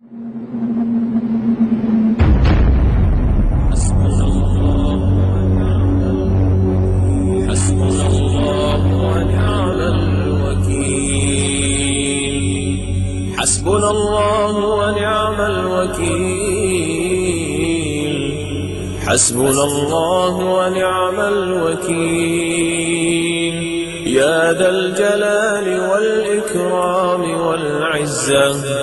حسبنا الله ونعم الوكيل. حسبنا الله ونعم الوكيل. حسبنا الله ونعم الوكيل. يا ذا الجلال والإكرام والعزة،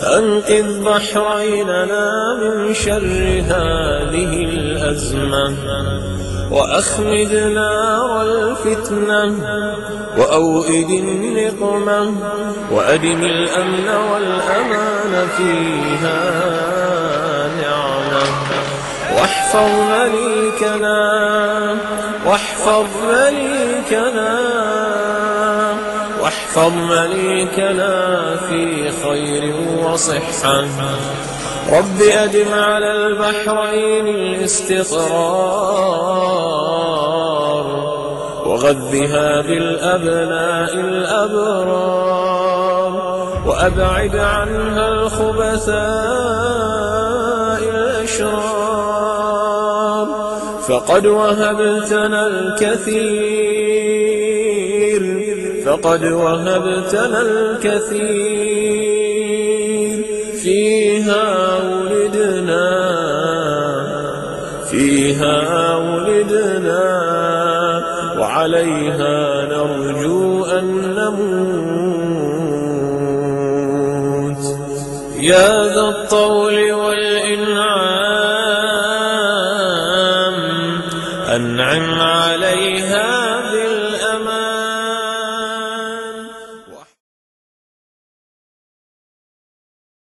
أنقذ بحريننا من شر هذه الأزمة، وأخمد نار الفتنة، وأوئد النقمة، وأدم الأمن والأمان فيها نعمة. واحفظ مليكنا، واحفظ مليكنا، واحفظ مليكنا في خير وصحة. رب أدم على البحرين الاستقرار، وغذها بالأبناء الأبرار، وأبعد عنها الخبثاء الأشرار. فقد وهبتنا الكثير، فقد وهبتنا الكثير. فيها ولدنا، فيها ولدنا، وعليها نرجو أن نموت. يا ذا الطول والإنعام، أنعم